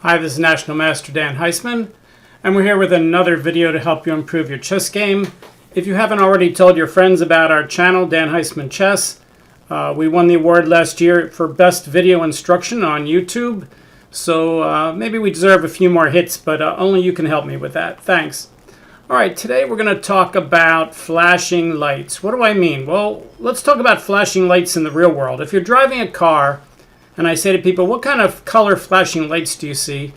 Hi, this is National Master Dan Heisman, and we're here with another video to help you improve your chess game. If you haven't already told your friends about our channel, Dan Heisman Chess, we won the award last year for Best Video Instruction on YouTube, so maybe we deserve a few more hits, but only you can help me with that. Thanks. All right, today we're going to talk about flashing lights. What do I mean? Well, let's talk about flashing lights in the real world. If you're driving a car, and I say to people, what kind of color flashing lights do you see?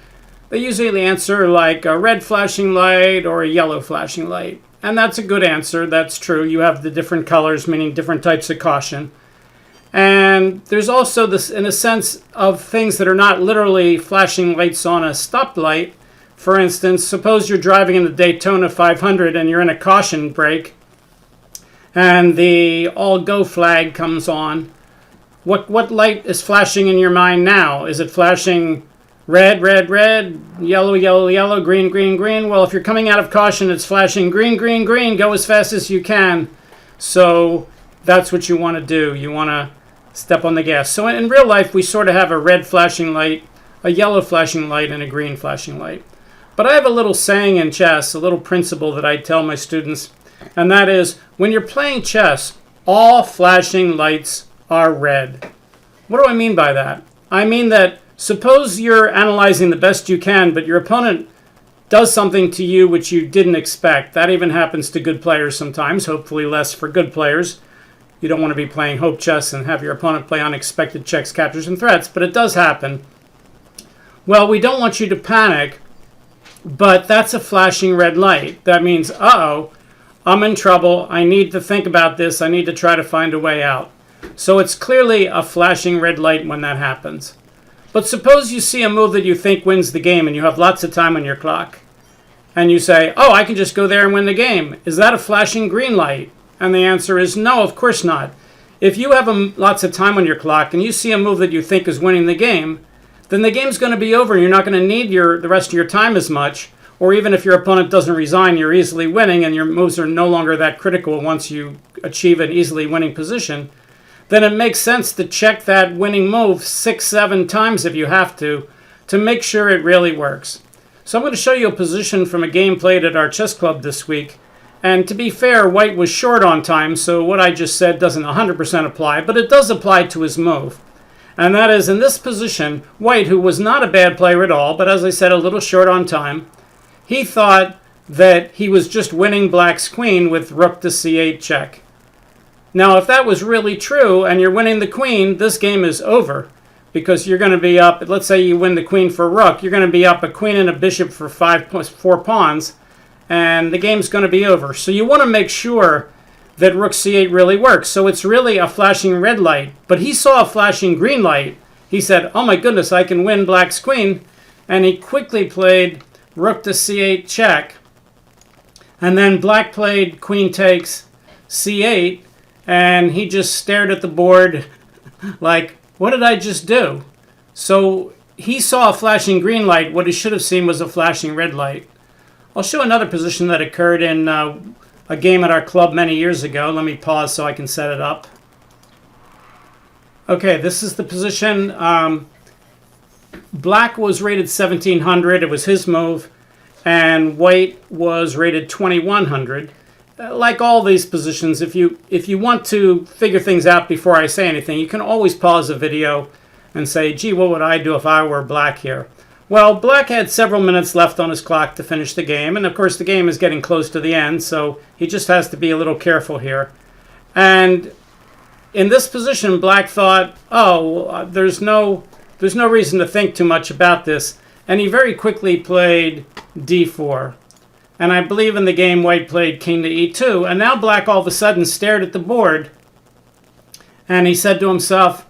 They usually answer like a red flashing light or a yellow flashing light. And that's a good answer. That's true. You have the different colors, meaning different types of caution. And there's also this, in a sense, of things that are not literally flashing lights on a stoplight. For instance, suppose you're driving in the Daytona 500 and you're in a caution brake and the all go flag comes on. What light is flashing in your mind now? Is it flashing red, red, red, yellow, yellow, yellow, green, green, green? Well, if you're coming out of caution, it's flashing green, green, green. Go as fast as you can. So that's what you want to do. You want to step on the gas. So in real life, we sort of have a red flashing light, a yellow flashing light, and a green flashing light. But I have a little saying in chess, a little principle that I tell my students, and that is, when you're playing chess, all flashing lights are red. What do I mean by that? I mean that suppose you're analyzing the best you can, but your opponent does something to you which you didn't expect. That even happens to good players sometimes, hopefully less for good players. You don't want to be playing hope chess and have your opponent play unexpected checks, captures, and threats, but it does happen. Well, we don't want you to panic, but that's a flashing red light. That means, uh-oh, I'm in trouble. I need to think about this. I need to try to find a way out. So it's clearly a flashing red light when that happens. But suppose you see a move that you think wins the game and you have lots of time on your clock. And you say, oh, I can just go there and win the game. Is that a flashing green light? And the answer is no, of course not. If you have lots of time on your clock and you see a move that you think is winning the game, then the game's going to be over and you're not going to need the rest of your time as much. Or even if your opponent doesn't resign, you're easily winning and your moves are no longer that critical once you achieve an easily winning position. Then it makes sense to check that winning move 6-7 times if you have to make sure it really works. So I'm going to show you a position from a game played at our chess club this week. And to be fair, White was short on time, so what I just said doesn't 100% apply, but it does apply to his move. And that is, in this position, White, who was not a bad player at all, but as I said, a little short on time, he thought that he was just winning Black's queen with rook to c8 check. Now, if that was really true and you're winning the queen, this game is over because you're going to be up, let's say you win the queen for rook, you're going to be up a queen and a bishop for 4 pawns, and the game's going to be over. So you want to make sure that rook c8 really works. So it's really a flashing red light, but he saw a flashing green light. He said, oh my goodness, I can win Black's queen, and he quickly played rook to c8 check, and then Black played queen takes c8, and he just stared at the board like, what did I just do? So he saw a flashing green light. What he should have seen was a flashing red light. I'll show another position that occurred in a game at our club many years ago. Let me pause so I can set it up. Okay, this is the position. Black was rated 1700. It was his move. And White was rated 2100. Like all these positions, if you want to figure things out before I say anything, you can always pause the video and say, gee, what would I do if I were Black here? Well, Black had several minutes left on his clock to finish the game, and of course the game is getting close to the end, so he just has to be a little careful here. And in this position, Black thought, oh, there's no reason to think too much about this, and he very quickly played d4. And I believe in the game White played king to e2. And now Black all of a sudden stared at the board. And he said to himself,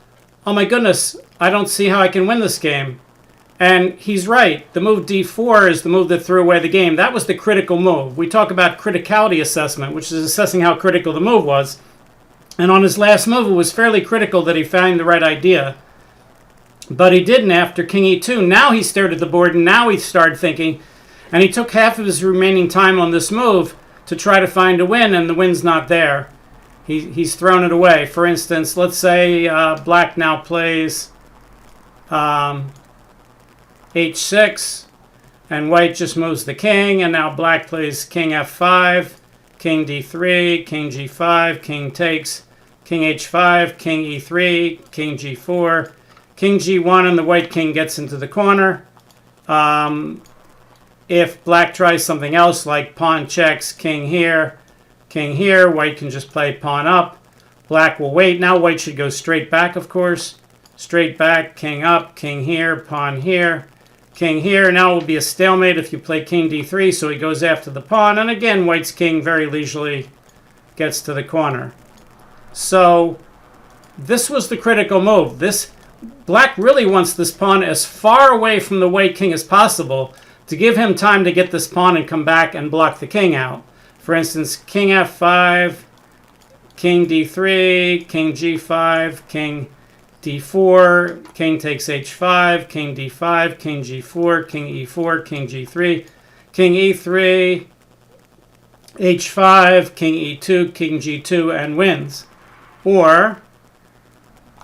oh my goodness, I don't see how I can win this game. And he's right. The move d4 is the move that threw away the game. That was the critical move. We talk about criticality assessment, which is assessing how critical the move was. And on his last move, it was fairly critical that he found the right idea. But he didn't after king e2. Now he stared at the board, and now he started thinking. And he took half of his remaining time on this move to try to find a win, and the win's not there. He's thrown it away. For instance, let's say Black now plays h6, and white just moves the king, and now black plays king f5, king d3, king g5, king takes, king h5, king e3, king g4, king g1, and the white king gets into the corner. If black tries something else like pawn checks, king here, white can just play pawn up. Black will wait. Now white should go straight back, of course. Straight back, king up, king here, pawn here, king here. Now it will be a stalemate if you play king d3, so he goes after the pawn. And again, white's king very leisurely gets to the corner. So this was the critical move. Black really wants this pawn as far away from the white king as possible to give him time to get this pawn and come back and block the king out. For instance, king f5, king d3, king g5, king d4, king takes h5, king d5, king g4, king e4, king g3, king e3, h5, king e2, king g2, and wins. Or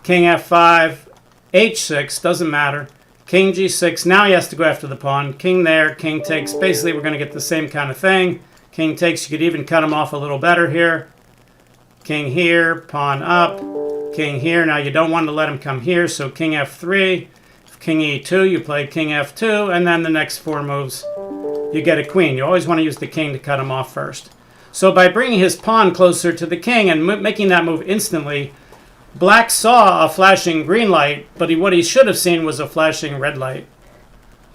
king f5, h6, doesn't matter. King g6, now he has to go after the pawn. King there, king takes. Basically, we're going to get the same kind of thing. King takes, you could even cut him off a little better here. King here, pawn up. King here, now you don't want to let him come here, so king f3. King e2, you play king f2, and then the next four moves, you get a queen. You always want to use the king to cut him off first. So by bringing his pawn closer to the king and making that move instantly, black saw a flashing green light, but what he should have seen was a flashing red light.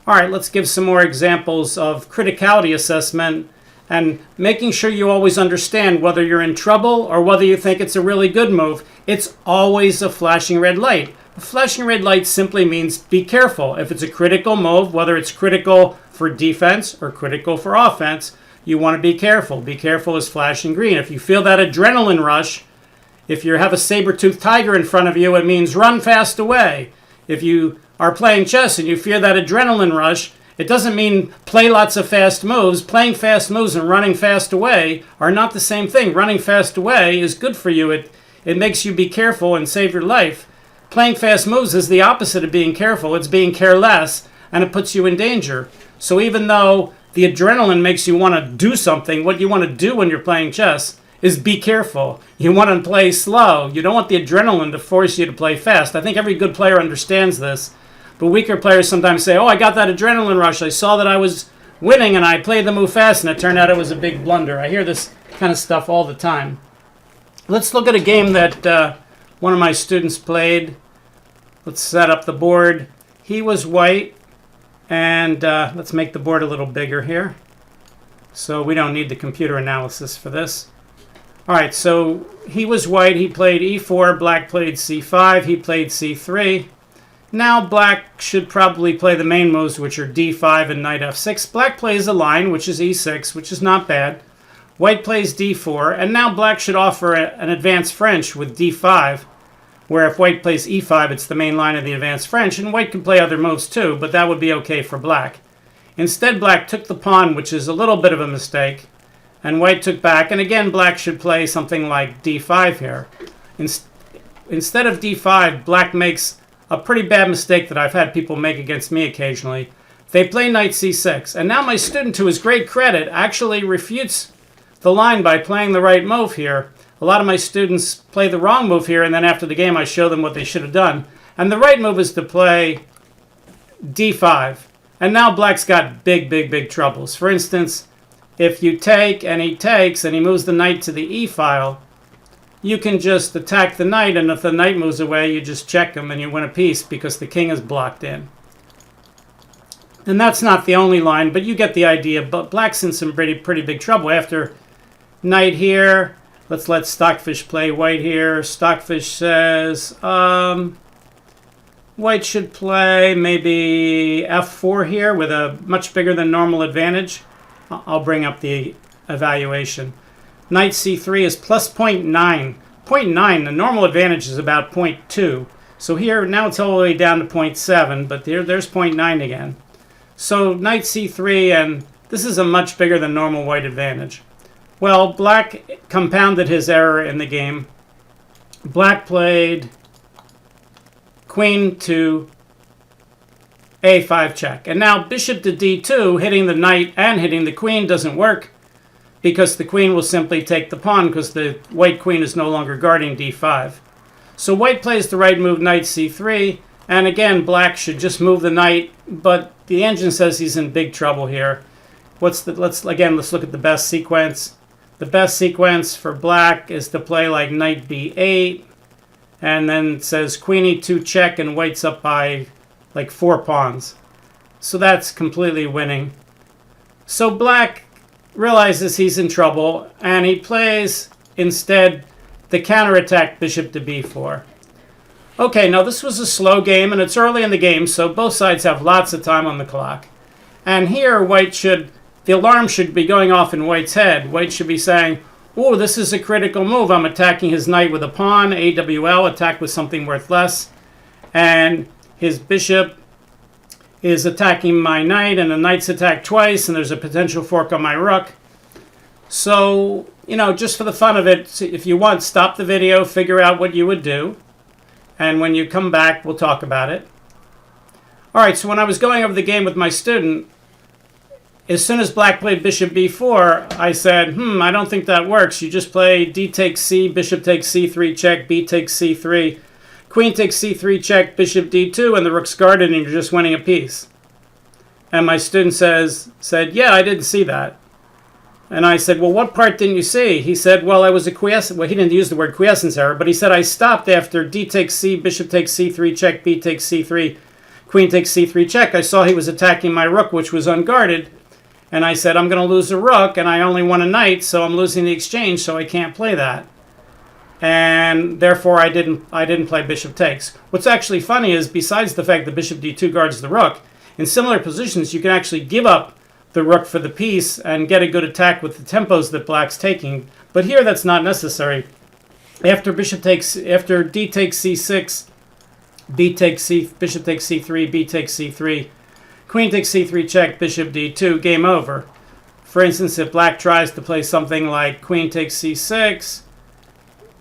All right, let's give some more examples of criticality assessment and making sure you always understand whether you're in trouble or whether you think it's a really good move. It's always a flashing red light. A flashing red light simply means be careful. If it's a critical move, whether it's critical for defense or critical for offense, you want to be careful. Be careful is flashing green. If you feel that adrenaline rush, if you have a saber-toothed tiger in front of you, it means run fast away. If you are playing chess and you fear that adrenaline rush, it doesn't mean play lots of fast moves. Playing fast moves and running fast away are not the same thing. Running fast away is good for you. It makes you be careful and save your life. Playing fast moves is the opposite of being careful. It's being careless, and it puts you in danger. So even though the adrenaline makes you want to do something, what you want to do when you're playing chess is be careful. You want to play slow. You don't want the adrenaline to force you to play fast. I think every good player understands this. But weaker players sometimes say, oh, I got that adrenaline rush. I saw that I was winning and I played the move fast and it turned out it was a big blunder. I hear this kind of stuff all the time. Let's look at a game that one of my students played. Let's set up the board. He was white, and let's make the board a little bigger here. So we don't need the computer analysis for this. All right, so he was white. He played e4. Black played c5. He played c3. Now black should probably play the main moves, which are d5 and knight f6. Black plays a line, which is e6, which is not bad. White plays d4, and now black should offer an advanced French with d5, where if white plays e5, it's the main line of the advanced French, and white can play other moves too, but that would be okay for black. Instead, black took the pawn, which is a little bit of a mistake, and white took back, and again, black should play something like d5 here. Instead of d5, black makes a pretty bad mistake that I've had people make against me occasionally. They play knight c6, and now my student, to his great credit, actually refutes the line by playing the right move here. A lot of my students play the wrong move here, and then after the game I show them what they should have done. And the right move is to play d5. And now black's got big troubles. For instance, if you take and he takes and he moves the knight to the e file, you can just attack the knight, and if the knight moves away, you just check him and you win a piece because the king is blocked in. And that's not the only line, but you get the idea. But black's in some pretty big trouble. After knight here, let's let Stockfish play white here. Stockfish says white should play maybe f4 here with a much bigger than normal advantage. I'll bring up the evaluation. Knight c3 is plus 0.9. 0.9, the normal advantage is about 0.2. So here, now it's all the way down to 0.7, but there's 0.9 again. So knight c3, and this is a much bigger than normal white advantage. Well, black compounded his error in the game. Black played queen to a5 check. And now bishop to d2, hitting the knight and hitting the queen doesn't work because the queen will simply take the pawn because the white queen is no longer guarding d5. So white plays the right move, knight c3, and again black should just move the knight, but the engine says he's in big trouble here. Let's look at the best sequence. The best sequence for black is to play like knight b8, and then it says queen e2 check, and white's up by like 4 pawns. So that's completely winning. So black realizes he's in trouble, and he plays instead the counterattack bishop to b4. Okay, now this was a slow game, and it's early in the game, so both sides have lots of time on the clock. And here the alarm should be going off in white's head. White should be saying, oh, this is a critical move. I'm attacking his knight with a pawn, AWL, attack with something worth less. And his bishop is attacking my knight, and the knight's attacked twice, and there's a potential fork on my rook. So, just for the fun of it, if you want, stop the video, figure out what you would do. And when you come back, we'll talk about it. All right, so when I was going over the game with my student, as soon as black played bishop b4, I said, I don't think that works. You just play d takes c, bishop takes c3 check, b takes c3, queen takes c3 check, bishop d2, and the rook's guarded, and you're just winning a piece. And my student said, yeah, I didn't see that. And I said, well, what part didn't you see? He said, well, I was a quiescence. Well, he didn't use the word quiescence error, but he said I stopped after d takes c, bishop takes c3 check, b takes c3, queen takes c3 check. I saw he was attacking my rook, which was unguarded. And I said, I'm going to lose a rook, and I only won a knight, so I'm losing the exchange, so I can't play that. And therefore, I didn't play bishop takes. What's actually funny is, besides the fact that bishop d2 guards the rook, in similar positions, you can actually give up the rook for the piece and get a good attack with the tempos that black's taking. But here, that's not necessary. After d takes c6, b takes c, bishop takes c3, b takes c3, queen takes c3 check, bishop d2, game over. For instance, if black tries to play something like queen takes c6,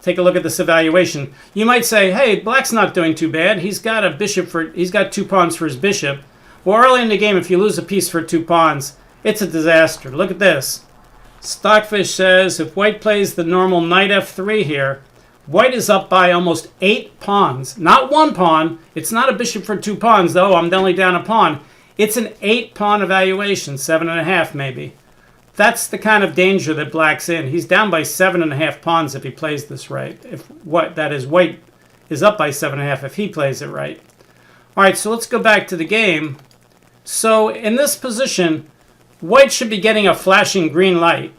take a look at this evaluation. You might say, hey, black's not doing too bad. He's got 2 pawns for his bishop. Well, early in the game, if you lose a piece for 2 pawns, it's a disaster. Look at this. Stockfish says if white plays the normal knight f3 here, white is up by almost 8 pawns. Not 1 pawn. It's not a bishop for 2 pawns, though. I'm only down a pawn. It's an 8-pawn evaluation, 7.5 maybe. That's the kind of danger that black's in. He's down by 7.5 pawns if he plays this right. White is up by 7.5 if he plays it right. All right, so let's go back to the game. So in this position, white should be getting a flashing green light.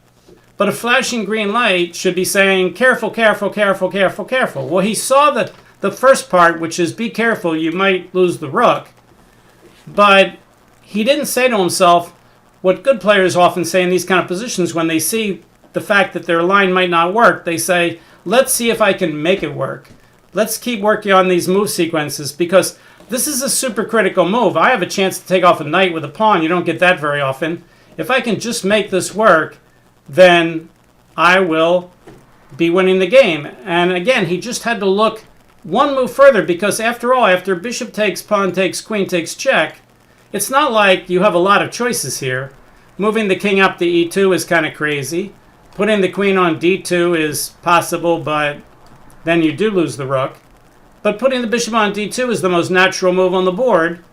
But a flashing green light should be saying, careful, careful, careful, careful, careful. Well, he saw the first part, which is be careful, you might lose the rook. But he didn't say to himself what good players often say in these kind of positions when they see the fact that their line might not work. They say, let's see if I can make it work. Let's keep working on these move sequences because this is a super critical move. I have a chance to take off a knight with a pawn. You don't get that very often. If I can just make this work, then I will be winning the game. And again, he just had to look one move further because after all, after bishop takes, pawn takes, queen takes check, it's not like you have a lot of choices here. Moving the king up to e2 is kind of crazy. Putting the queen on d2 is possible, but then you do lose the rook. But putting the bishop on d2 is the most natural move on the board.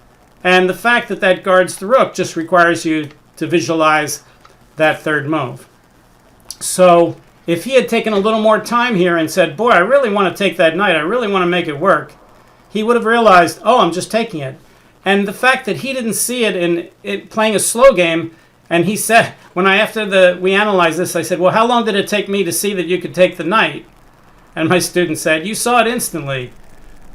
And the fact that that guards the rook just requires you to visualize that third move. So if he had taken a little more time here and said, boy, I really want to take that knight, I really want to make it work, he would have realized, oh, I'm just taking it. And the fact that he didn't see it in it playing a slow game, and he said, we analyzed this, I said, well, how long did it take me to see that you could take the knight? And my student said, you saw it instantly.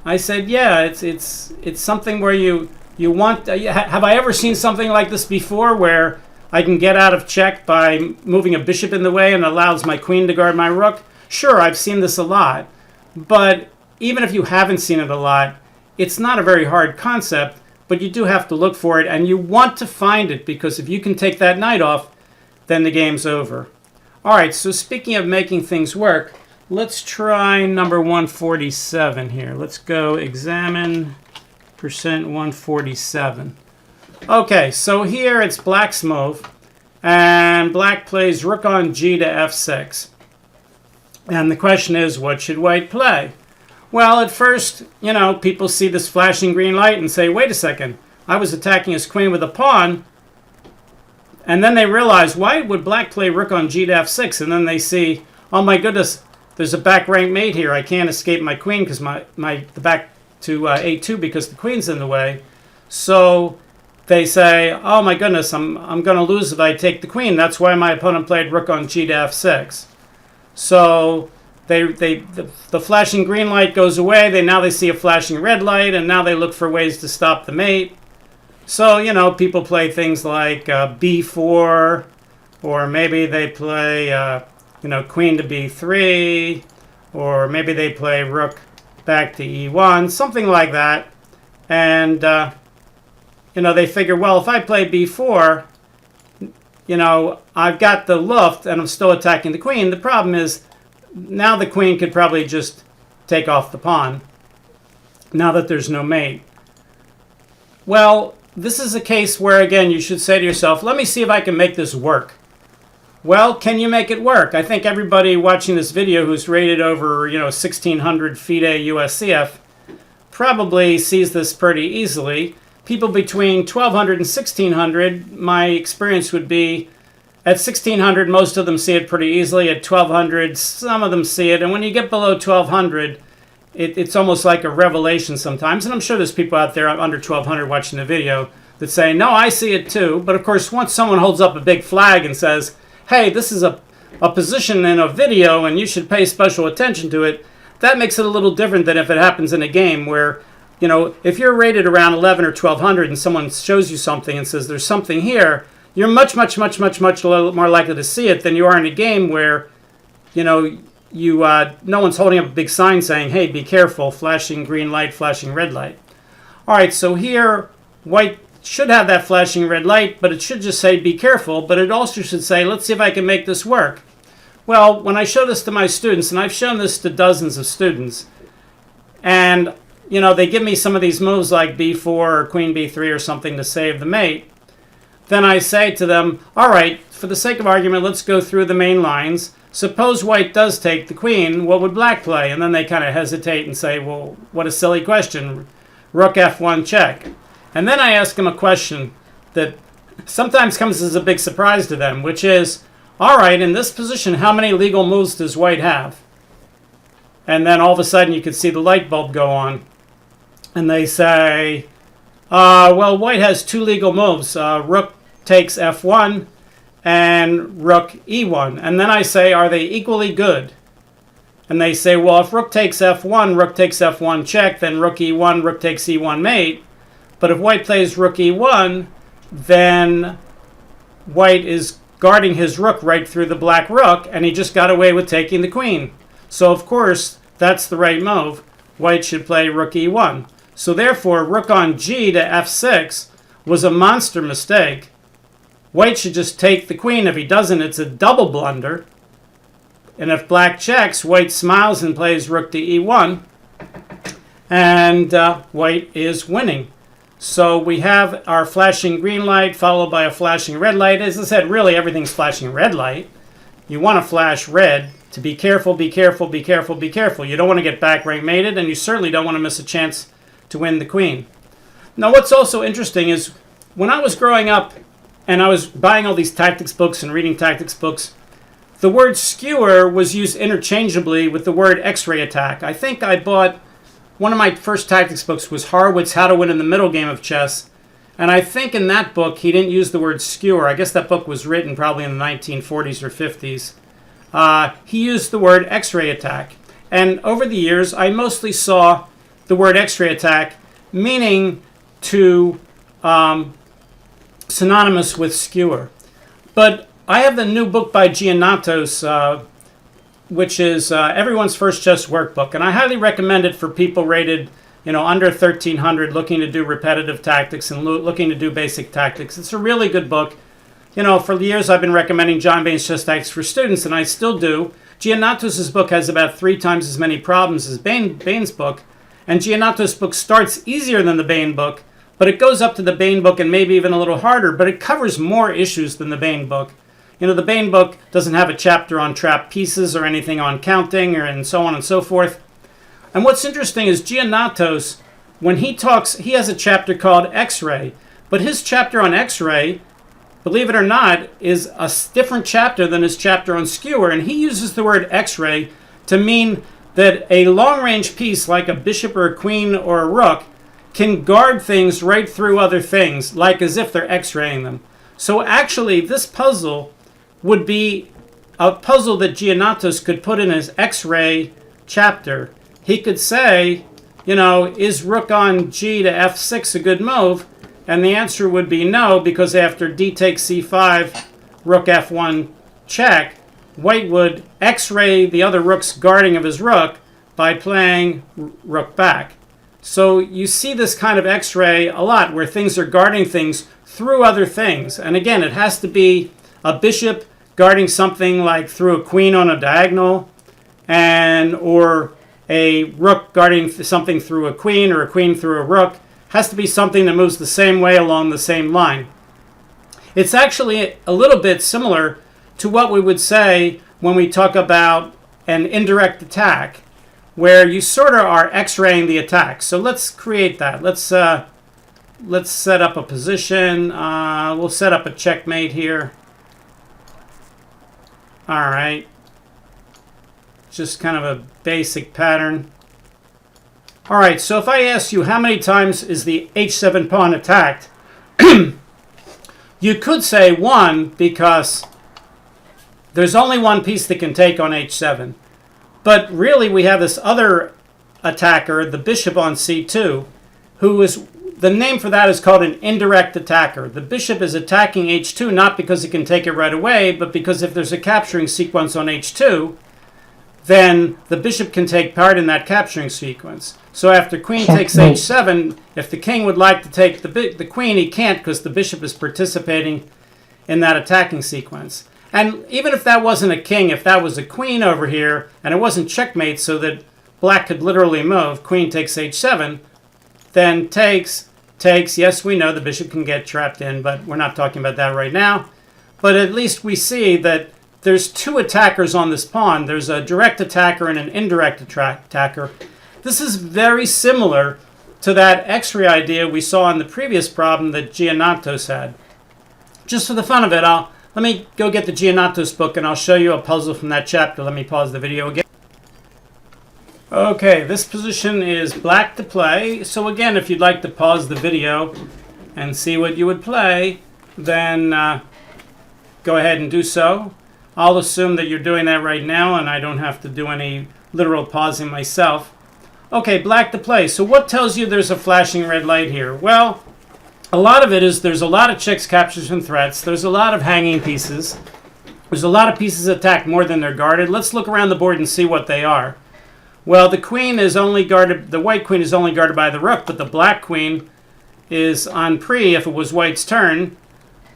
I said, yeah, it's something where you want, have I ever seen something like this before where I can get out of check by moving a bishop in the way and allows my queen to guard my rook? Sure, I've seen this a lot. But even if you haven't seen it a lot, it's not a very hard concept. But you do have to look for it, and you want to find it, because if you can take that knight off, then the game's over. All right, so speaking of making things work, let's try number 147 here. Let's go examine 147. Okay, so here it's black's move, and black plays rook on g to f6. And the question is, what should white play? Well, at first, people see this flashing green light and say, wait a second, I was attacking his queen with a pawn. And then they realize, why would black play rook on g to f6? And then they see, oh my goodness, there's a back rank mate here. I can't escape my queen because the back to a2 because the queen's in the way. So they say, oh my goodness, I'm going to lose if I take the queen. That's why my opponent played rook on g to f6. So the flashing green light goes away. Now they see a flashing red light, and now they look for ways to stop the mate. So, people play things like b4, or maybe they play, queen to b3, or maybe they play rook back to e1, something like that. And, they figure, well, if I play b4, I've got the luft and I'm still attacking the queen. The problem is now the queen could probably just take off the pawn now that there's no mate. Well, this is a case where, again, you should say to yourself, let me see if I can make this work. Well, can you make it work? I think everybody watching this video who's rated over, 1,600 FIDE USCF probably sees this pretty easily. People between 1,200 and 1,600, my experience would be at 1,600, most of them see it pretty easily. At 1,200, some of them see it. And when you get below 1,200, it's almost like a revelation sometimes. And I'm sure there's people out there under 1,200 watching the video that say, no, I see it too. But of course, once someone holds up a big flag and says, hey, this is a position in a video and you should pay special attention to it, that makes it a little different than if it happens in a game where, if you're rated around 11 or 1,200 and someone shows you something and says there's something here, you're much more likely to see it than you are in a game where, no one's holding up a big sign saying, hey, be careful, flashing green light, flashing red light. All right, so here, white should have that flashing red light, but it should just say, be careful, but it also should say, let's see if I can make this work. Well, when I show this to my students, and I've shown this to dozens of students, and, they give me some of these moves like b4 or queen b3 or something to save the mate, then I say to them, all right, for the sake of argument, let's go through the main lines. Suppose white does take the queen, what would black play? And then they kind of hesitate and say, well, what a silly question. Rook f1 check. And then I ask them a question that sometimes comes as a big surprise to them, which is, all right, in this position, how many legal moves does white have? And then all of a sudden you can see the light bulb go on. And they say, well, white has two legal moves. Rook takes f1 and rook e1. And then I say, are they equally good? And they say, well, if rook takes f1 check, then rook e1, rook takes e1 mate. But if white plays rook e1, then white is guarding his rook right through the black rook, and he just got away with taking the queen. So, of course, that's the right move. White should play rook e1. So, therefore, rook on g to f6 was a monster mistake. White should just take the queen. If he doesn't, it's a double blunder. And if black checks, white smiles and plays rook to e1. And white is winning. So we have our flashing green light followed by a flashing red light. As I said, really everything's flashing red light. You want to flash red to be careful, be careful, be careful, be careful. You don't want to get back rank mated, and you certainly don't want to miss a chance to win the queen. Now what's also interesting is when I was growing up and I was buying all these tactics books and reading tactics books, the word skewer was used interchangeably with the word X-ray attack. I think I bought one of my first tactics books was Horowitz, How to Win in the Middle Game of Chess. And I think in that book, he didn't use the word skewer. I guess that book was written probably in the 1940s or 50s. He used the word X-ray attack. And over the years, I mostly saw the word X-ray attack meaning to synonymous with skewer. But I have the new book by Giannatos, which is Everyone's First Chess Workbook. And I highly recommend it for people rated, under 1,300, looking to do repetitive tactics and looking to do basic tactics. It's a really good book. For years I've been recommending John Bain's chess tactics for students, and I still do. Giannatos' book has about 3 times as many problems as Bain's book. And Giannotto's book starts easier than the Bain book, but it goes up to the Bain book and maybe even a little harder, but it covers more issues than the Bain book. You know, the Bain book doesn't have a chapter on trapped pieces or anything on counting and so on and so forth. And what's interesting is Giannotto's, when he talks, he has a chapter called X-ray, but his chapter on X-ray, believe it or not, is a different chapter than his chapter on skewer, and he uses the word X-ray to mean that a long-range piece like a bishop or a queen or a rook can guard things right through other things, like as if they're X-raying them. So actually, this puzzle would be a puzzle that Giannotto's could put in his X-ray chapter. He could say, you know, is rook on G to F6 a good move? And the answer would be no, because after D takes C5, rook F1 check, white would X-ray the other rook's guarding of his rook by playing rook back. So you see this kind of X-ray a lot, where things are guarding things through other things. And again, it has to be a bishop guarding something like through a queen on a diagonal, or a rook guarding something through a queen, or a queen through a rook. Has to be something that moves the same way along the same line. It's actually a little bit similar to what we would say when we talk about an indirect attack, where you sort of are X-raying the attack. So let's create that. Let's set up a position. We'll set up a checkmate here. All right. Just kind of a basic pattern. All right, so if I ask you how many times is the H7 pawn attacked, you could say 1, because there's only one piece that can take on H7. But really, we have this other attacker, the bishop on C2, who is, the name for that is called an indirect attacker. The bishop is attacking H2 not because it can take it right away, but because if there's a capturing sequence on H2, then the bishop can take part in that capturing sequence. So after queen takes H7, if the king would like to take the queen, he can't, because the bishop is participating in that attacking sequence. And even if that wasn't a king, if that was a queen over here, and it wasn't checkmate so that black could literally move, queen takes H7, then takes, yes, we know the bishop can get trapped in, but we're not talking about that right now. But at least we see that there's two attackers on this pawn. There's a direct attacker and an indirect attacker. This is very similar to that X-ray idea we saw in the previous problem that Giannotto's had. Just for the fun of it, let me go get the Giannotto's book and I'll show you a puzzle from that chapter. Let me pause the video again. Okay, this position is black to play. So again, if you'd like to pause the video and see what you would play, then go ahead and do so. I'll assume that you're doing that right now and I don't have to do any literal pausing myself. Okay, black to play. So what tells you there's a flashing red light here? Well, a lot of it is there's a lot of checks, captures, and threats. There's a lot of hanging pieces. There's a lot of pieces attacked more than they're guarded. Let's look around the board and see what they are. Well, the queen is only guarded, the white queen is only guarded by the rook, but the black queen is on pre if it was white's turn.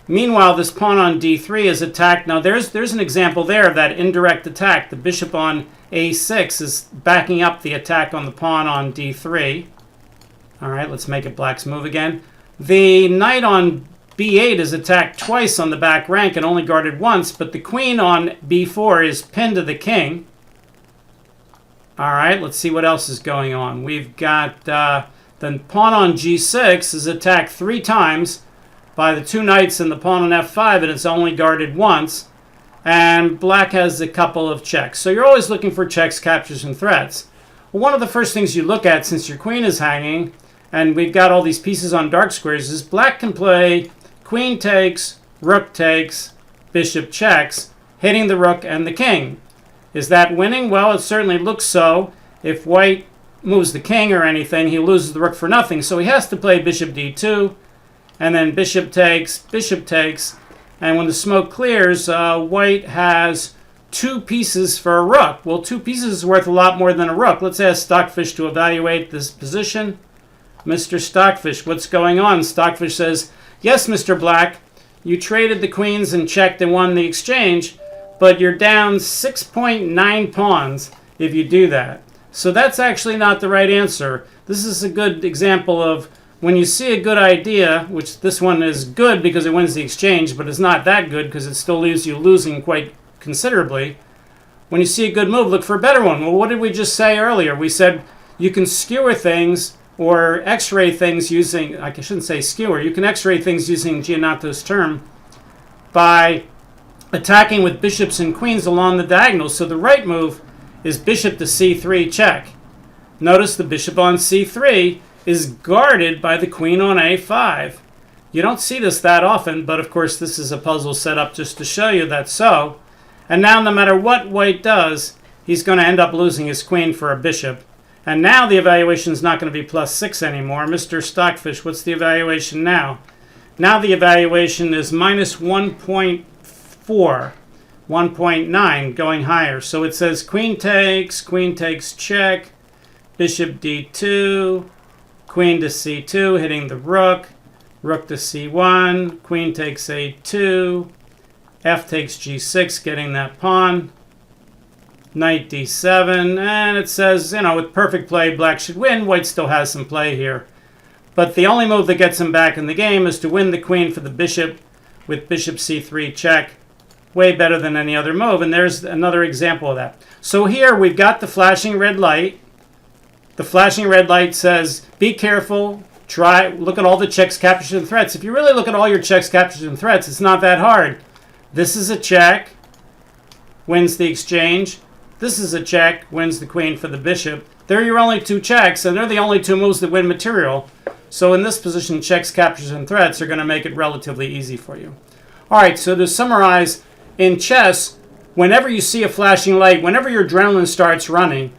Meanwhile, this pawn on D3 is attacked. Now, there's an example there of that indirect attack. The bishop on A6 is backing up the attack on the pawn on D3. All right, let's make it black's move again. The knight on B8 is attacked twice on the back rank and only guarded once, but the queen on B4 is pinned to the king. All right, let's see what else is going on. We've got the pawn on G6 is attacked 3 times by the 2 knights and the pawn on F5, and it's only guarded once. And black has a couple of checks. So you're always looking for checks, captures, and threats. Well, one of the first things you look at, since your queen is hanging, and we've got all these pieces on dark squares, is black can play queen takes, rook takes, bishop checks, hitting the rook and the king. Is that winning? Well, it certainly looks so. If white moves the king or anything, he loses the rook for nothing. So he has to play bishop d2, and then bishop takes, and when the smoke clears, white has 2 pieces for a rook. Well, 2 pieces is worth a lot more than a rook. Let's ask Stockfish to evaluate this position. Mr. Stockfish, what's going on? Stockfish says, yes, Mr. Black, you traded the queens and checked and won the exchange, but you're down 6.9 pawns if you do that. So that's actually not the right answer. This is a good example of when you see a good idea, which this one is good because it wins the exchange, but it's not that good because it still leaves you losing quite considerably. When you see a good move, look for a better one. Well, what did we just say earlier? We said you can skewer things or x-ray things using, I shouldn't say skewer, you can x-ray things using Giannotto's term by attacking with bishops and queens along the diagonals. So the right move is bishop to c3 check. Notice the bishop on c3 is guarded by the queen on a5. You don't see this that often, but of course this is a puzzle set up just to show you that's so. And now no matter what white does, he's going to end up losing his queen for a bishop. And now the evaluation is not going to be +6 anymore. Mr. Stockfish, what's the evaluation now? Now the evaluation is minus 1.4, 1.9, going higher. So it says queen takes check, bishop d2, queen to c2, hitting the rook, rook to c1, queen takes a2, f takes g6, getting that pawn, knight d7, and it says, with perfect play, black should win. White still has some play here. But the only move that gets him back in the game is to win the queen for the bishop with bishop c3 check. Way better than any other move, and there's another example of that. So here we've got the flashing red light. The flashing red light says, be careful, look at all the checks, captures, and threats. If you really look at all your checks, captures, and threats, it's not that hard. This is a check, wins the exchange. This is a check, wins the queen for the bishop. They're your only two checks, and they're the only two moves that win material. So in this position, checks, captures, and threats are going to make it relatively easy for you. All right, so to summarize, in chess, whenever you see a flashing light, whenever your adrenaline starts running,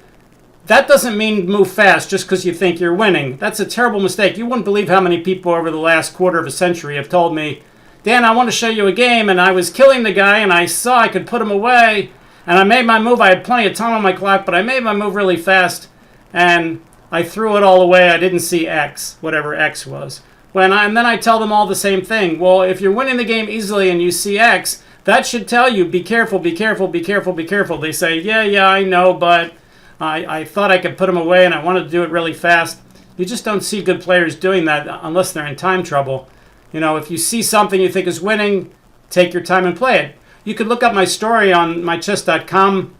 that doesn't mean move fast just because you think you're winning. That's a terrible mistake. You wouldn't believe how many people over the last quarter of a century have told me, Dan, I want to show you a game, and I was killing the guy, and I saw I could put him away, and I made my move. I had plenty of time on my clock, but I made my move really fast, and I threw it all away. I didn't see X, whatever X was. And then I tell them all the same thing. Well, if you're winning the game easily and you see X, that should tell you, be careful, be careful, be careful, be careful. They say, yeah, I know, but I thought I could put them away, and I wanted to do it really fast. You just don't see good players doing that unless they're in time trouble. If you see something you think is winning, take your time and play it. You could look up my story on my chess.com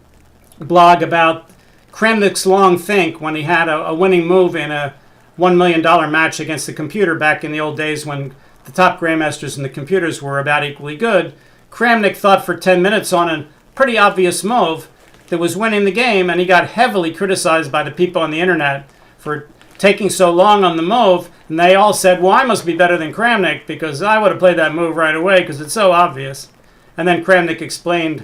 blog about Kramnik's long think when he had a winning move in a $1 million match against the computer back in the old days when the top grandmasters and the computers were about equally good. Kramnik thought for 10 minutes on a pretty obvious move that was winning the game, and he got heavily criticized by the people on the internet for taking so long on the move, and they all said, well, I must be better than Kramnik because I would have played that move right away because it's so obvious. And then Kramnik explained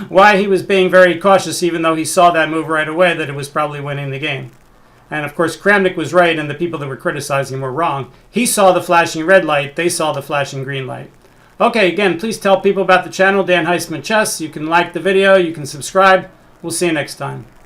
why he was being very cautious even though he saw that move right away, that it was probably winning the game. And of course Kramnik was right and the people that were criticizing him were wrong. He saw the flashing red light, they saw the flashing green light. Okay, again, please tell people about the channel, Dan Heisman Chess. You can like the video, you can subscribe. We'll see you next time. Bye.